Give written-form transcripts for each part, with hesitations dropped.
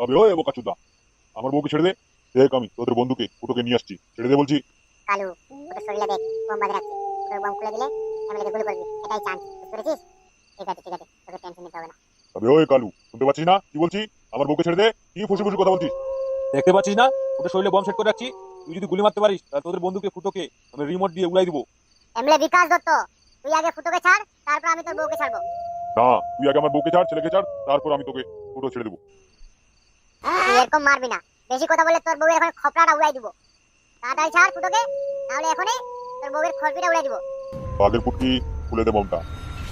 তবে ওই বোকাচুদা, আমার বউকে ছেড়ে দে। দেখ আমি তোদের বন্ধুকে ফুটোকে নিয়ে আসছি, ছেড়ে দে বলছি। কালু, ওটা শরীরে দেখ, বোম বাঁধে রাখছে। ওটা বোম খুলে দিলে এমএলএ গুলি করবি, এটাই চান্স। বুঝতে পেরেছিস? ঠিক আছে ঠিক আছে, তোকে টেনশন নিতে হবে না। তবে ওই কালু, শুনতে পাচ্ছিস না কি বলছি? আমার বউকে ছেড়ে দে। কি ফুসি ফুসি কথা বলছিস? দেখতে পাচ্ছিস না ওটা শরীরে বম সেট করে রাখছি? তুই যদি গুলি মারতে পারিস তাহলে তোদের বন্ধুকে ফুটোকে আমি রিমোট দিয়ে উড়াই দিব। এমএলএ বিকাশ দত্ত, তুই আগে ফুটোকে ছাড়, তারপর আমি তোর বউকে ছাড়বো। না, তুই আগে আমার বউকে ছাড়, ছেলেকে ছাড়, তারপর আমি তোকে ফুটো ছেড়ে দেবো। তুই এরকম মারবি না, বেশি কথা বলে তোর বউয়ের এখন খপড়াটা উড়াই দিব। তাড়াতাড়ি ছাড় ফুটোকে, নাহলে এখনই তোর বউয়ের খড়পিটা উড়াই দিব। আগের ফুটকি, খুলে দে বমটা।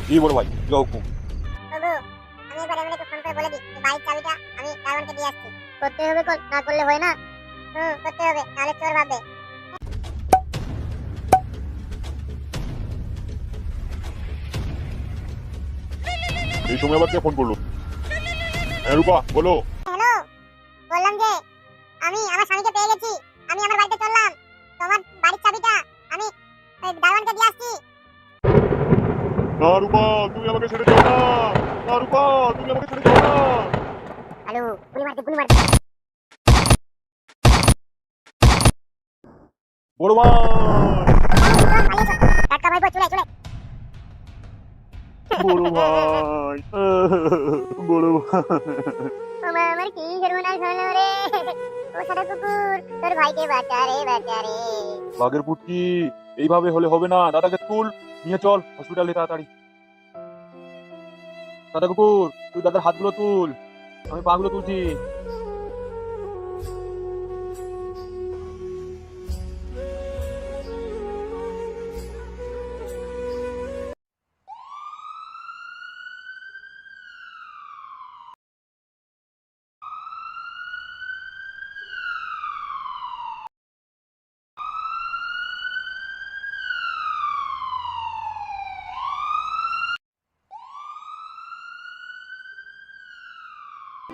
কি বড় ভাই, যা হুকুম। বাবু, আমি এবার এমএলএ কে ফোন করে বলে দিই যে বাইক চাবিটা আমি ড্রাইভারকে দিয়ে আসছি। করতে হবে, না করলে হয় না। করতে হবে, নাহলে চোর ভাববে। এই সময় আবার কে ফোন করলো? হ্যাঁ রূপা, বলো। হ্যালো, বললাম যে আমি আমার স্বামীকে পেয়ে গেছি। আমি আমার বাড়িতে চললাম। তোমার বাড়ির চাবিটা আমি ড্রাইভারকে দিয়ে আসছি। না রূপা, তুমি আমাকে ছেড়ে যাও না। না রূপা, তুমি আমাকে ছেড়ে যাও না। হ্যালো, গুলি মারতে গুলি মারতে। বড় ভাই। টাটকা ভাইপো, চলে চলে। বড় ভাই। বড় ভাই। আমার কি সর্বনাশ হলো রে। ও সাদা কুকুর, তোর ভাইকে বাঁচা রে, বাঁচা রে। বাঘের ফুটকি, এইভাবে হলে হবে না। দাদাকে তুল, নিয়ে চল হসপিটালে তাড়াতাড়ি। দাদা কুকুর, তুই দাদার হাতগুলো তুল, আমি পাগুলো তুলছি।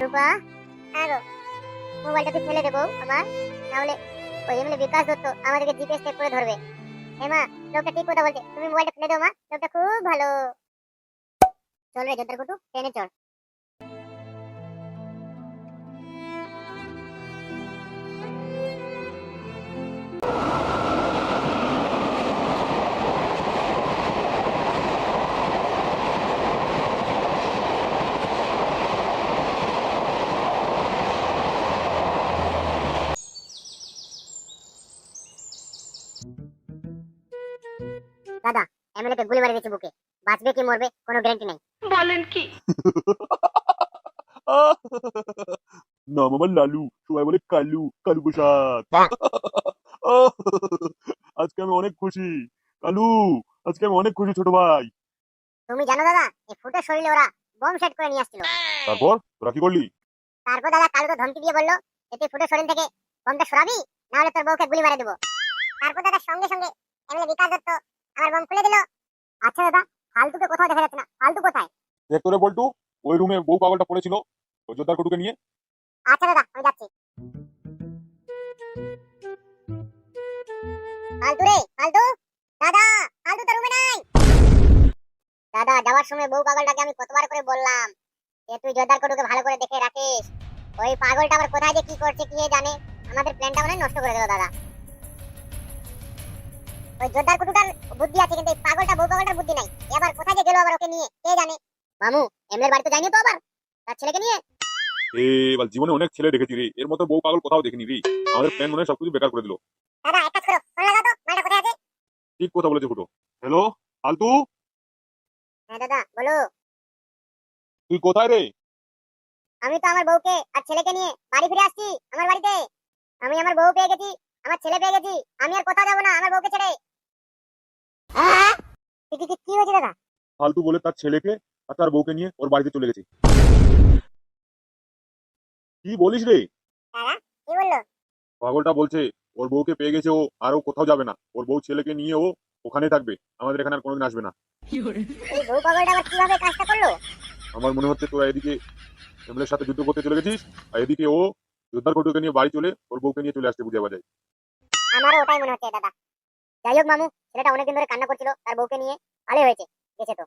রূপা, হ্যাঁ গো, মোবাইলটা তুই ফেলে দেবো আমার, নাহলে ওই এমএলএ বিকাশ দত্ত আমাদেরকে জিপিএস চেক করে ধরবে। মা, লোকটা ঠিক কথা বলছে, তুমি মোবাইলটা ফেলে দাও মা, লোকটা খুব ভালো। চল রে জোরদার কুটু, ট্রেনে চল। দাদা, এমএলএ কে গুলি মারি দিয়েছে বুকে, বাঁচবে কি মরবে কোনো গ্যারান্টি নেই। বলেন কি? নাম আমার লালু, সবাই বলে কালু, কালু প্রসাদ। আজকে আমি অনেক খুশি কালু, আজকে আমি অনেক খুশি ছোট ভাই। তুমি জানো দাদা, এই ফুটের শরীরে ওরা বম সেট করে নিয়ে আসছিল। তারপর তোরা কি করলি? তারপর দাদা কালু তো ধমকি দিয়ে বললো যে তুই ফুটের শরীর থেকে বমটা সরাবি, নাহলে তোর বউকে গুলি মারে দেবো। তারপর দাদা সঙ্গে সঙ্গে এমএলএ বিকাশ দত্ত আমার বম খুলে দিল। আচ্ছা দাদা, ফালতুকে কোথাও দেখা যাচ্ছে না, ফালতু কোথায়? দেখ তোরে বল্টু, ওই রুমে বউ পাগলটা পড়েছিল ওই জোরদার কুটুকে নিয়ে। আচ্ছা দাদা, আমি যাচ্ছি। ফালতু রে, ফালতু। দাদা, ফালতু তো রুমে নাই। দাদা, যাওয়ার সময় বউ পাগলটাকে আমি কতবার করে বললাম যে তুই জোরদার কুটুকে ভালো করে দেখে রাখিস। ওই পাগলটা আবার কোথায় যে কি করছে কে জানে, আমাদের প্ল্যানটা মানে নষ্ট করে দিল দাদা। ওই জোরদার কুটুটার বুদ্ধি আছে, কিন্তু এই পাগলটা বউ পাগলটার বুদ্ধি নাই। এবার কোথায় যে গেল আবার ওকে নিয়ে কে জানে। মামু, এমএলএর বাড়িতে যায়নি তো আবার তার ছেলেকে নিয়ে? এবার জীবনে অনেক ছেলে দেখেছি রে, এর মতো বউ পাগল কোথাও দেখিনি রে। আমাদের প্ল্যান মনে হয় সবকিছু বেকার করে দিল। দাদা, এক কাজ করো, ফোন লাগাও তো, মালটা কোথায় আছে? ঠিক কথা বলেছে ফুটো। হ্যালো আলতু, হ্যাঁ দাদা, বলো। তুই কোথায় রে? আমি তো আমার বউকে আর ছেলেকে নিয়ে বাড়ি ফিরে আসছি আমার বাড়িতে। আমি আমার বউ পেয়ে গেছি, আমার ছেলে পেয়ে গেছি, আমি আর কোথাও যাবো না আমার বউকে ছেড়ে। আহ! কি হয়েছে দাদা? ফালতু বলে তার ছেলেকে আর তার বউকে নিয়ে ওর বাড়িতে চলে গেছে। কি বলিস রে? দাদা, কি বললো? পাগলটা বলছে ওর বউকে পেয়ে গেছে ও, আর ও কোথাও যাবে না, ওর বউ ছেলেকে নিয়ে ও ওখানে থাকবে, আমাদের এখানে আর কোনোদিন আসবে না। এই বউ পাগলটা আবার কিভাবে কাজটা করলো? আমার মনে হচ্ছে তোরা এদিকে এমএলএর সাথে যুদ্ধ করতে চলে গেছিস, আর এদিকে ও যোদ্ধার কটুকে নিয়ে বাড়ি চলে ওর বউকে নিয়ে চলে আসতে বুঝে বাজায়। আমারও ওটাই মনে হচ্ছে দাদা। যাই হোক মামু, ছেলেটা অনেকদিন ধরে কান্না করছিল তার বউকে নিয়ে, ভালোই হয়েছে গেছে তো।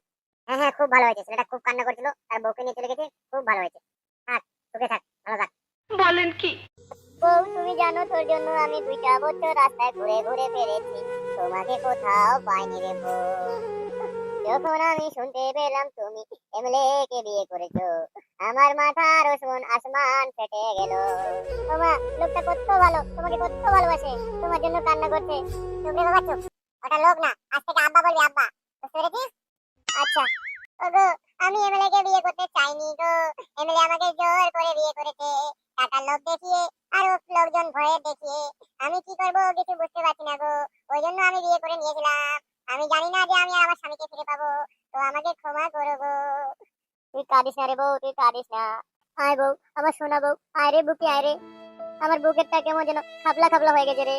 হ্যাঁ হ্যাঁ, খুব ভালো হয়েছে, ছেলেটা খুব কান্না করছিল তার বউকে নিয়ে চলে গেছে, খুব ভালো হয়েছে। থাক, সুখে থাক, ভালো থাক। বউ তুমি জানো তোর জন্য আমি 2টা বছর রাস্তায় ঘুরে ঘুরে পেরেছি, তোমাকে কোথাও পাইনি রে বউ। যখন আমি শুনতে পেলাম তুমি এমএলএ কে বিয়ে করেছো, আমার মাথা রসুন আসমান ফেটে গেল। তোমা লোকটা কত ভালো, তোমাকে কত ভালোবাসে, তোমার জন্য কান্না করছে। চুপ রে বাবা চুপ, ওটা লোক না, আজ থেকে আব্বা বলবি আব্বা, বুঝতে পেরেছিস? আচ্ছা ওগো, আমি এমএলএ কে বিয়ে করতে চাইনি গো, এমএলএ আমাকে জোর করে বিয়ে করেছে, টাকার লোভ দেখিয়ে আর লোকজন ভয়ে দেখিয়ে। আমি কি করবো কিছু বুঝতে পারছি না গো, ওই জন্য আমি বিয়ে করে নিয়েছিলাম। আমি জানি না যে আমি আর আমার স্বামীকে ফিরে পাবো, তো আমাকে ক্ষমা করো গো। তুই কাঁদিস না রে বউ, তুই কাঁদিস না। আয় বউ, আমার সোনা বউ, আয় রে বুকে আয় রে। আমার বুকেরটা কেমন যেন খাবলা খাবলা হয়ে গেছে রে।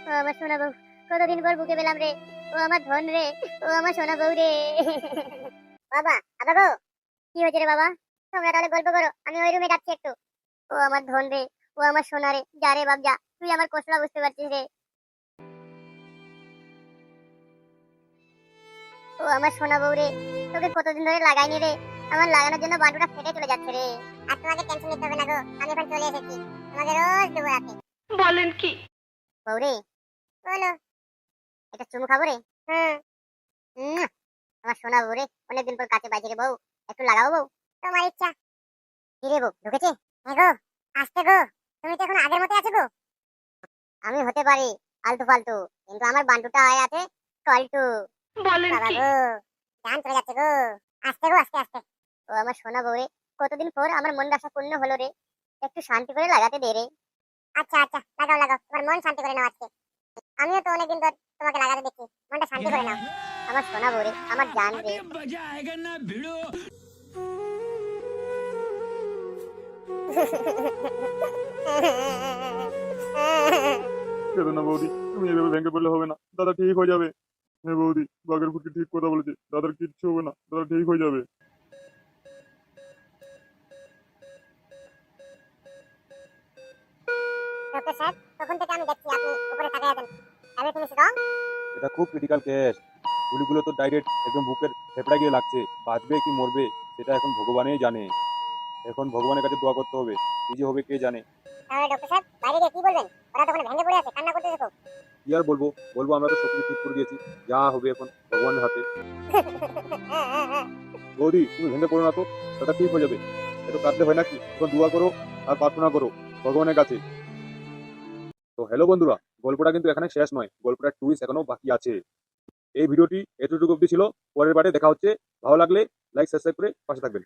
ও আমার সোনা বউ, কতদিন পর বুকে পেলাম রে। ও আমার ধন রে, ও আমার সোনা বউ রে। বাবা আবা গো, কি হয়েছে রে বাবা? তোমরা তাহলে গল্প করো, আমি ওই রুমে যাচ্ছি একটু। ও আমার ধন রে, ও আমার সোনা রে, যা রে বাপ যা, তুই আমার কষ্টটা বুঝতে পারছিস রে। ও আমার সোনা বউ রে, তোকে কতদিন ধরে লাগাইনি রে, আমার লাগানোর জন্য বান্টুটা ফেটে চলে যাচ্ছে রে। আর তোমাকে টেনশন নিতে হবে না গো, আমি এখন চলে এসেছি, তোমাকে রোজ দেবো রাতে। বউ রে, বলো, এটা চুমু খাবো রে? উম, আমার সোনা বউ রে, অনেকদিন পর কাছে পাইছি রে বউ, একটু লাগাবো বউ? তোমার ইচ্ছা। কি রে বউ, ঢুকেছে? হ্যাঁ গো, আসতে গো, তুমি তো এখন আগের মতো আছো গো। আমি হতে পারি আলতু ফালতু, কিন্তু আমার বান্টুটা হয়ে আছে কলটু। বাবা গো, জান চলে যাচ্ছে গো, আসতে গো আস্তে আস্তে। ও আমার সোনা বউ রে, কতদিন পর আমার মন আশা পূর্ণ হলো রে, একটু শান্তি করে লাগাতে দে রে। আচ্ছা আচ্ছা, লাগাও লাগাও, তোমার মন শান্তি করে নাও আজকে। আমিও তো অনেকদিন ধর তোমাকে লাগাতে দেখছি, মনটা শান্তি করে নাও। আমার সোনা বউ রে, আমার জান রে। কেঁদো না বৌদি, তুমি এভাবে ভেঙে পড়লে হবে না, দাদা ঠিক হয়ে যাবে। হ্যাঁ বৌদি, বাঘের ফুটকি ঠিক কথা বলেছে, দাদার কিচ্ছু হবে না, দাদা ঠিক হয়ে যাবে। ডক্টর সাহেব, তখন থেকে আমি দেখছি আপনি উপরে তাকিয়ে আছেন, এভরিথিং ইজ রং। এটা খুব ক্রিটিক্যাল কেস। গুলিগুলো তো ডাইরেক্ট একদম বুকের ফেফড়া গিয়ে লাগছে, বাঁচবে কি মরবে সেটা এখন ভগবানই জানে। এখন ভগবানের কাছে দোয়া করতে হবে, কি যে হবে কে জানে। তাহলে ডক্টর সাহেব বাইরে গিয়ে কি বলবেন? ওরা তখন ভেঙে পড়ে আছে, কান্না করতে দেখো। কি আর বলবো, বলবো আমরা তো সবকিছু ঠিক করে দিয়েছি, যা হবে এখন ভগবানের হাতে। বৌদি তুমি ভেঙে পড়ো না তো, দাদা ঠিক হয়ে যাবে। এত কাঁদতে হয় নাকি, এখন দোয়া করো আর প্রার্থনা করো ভগবানের কাছে। তো হ্যালো বন্ধুরা, গল্পটা কিন্তু এখানে শেষ নয়, গল্পটা টুইস্ট এখনো বাকি আছে। এই ভিডিওটি এতটুকু অবধি ছিল, পরের বারে দেখা হচ্ছে। ভালো লাগলে লাইক সাবস্ক্রাইব করে পাশে থাকবেন।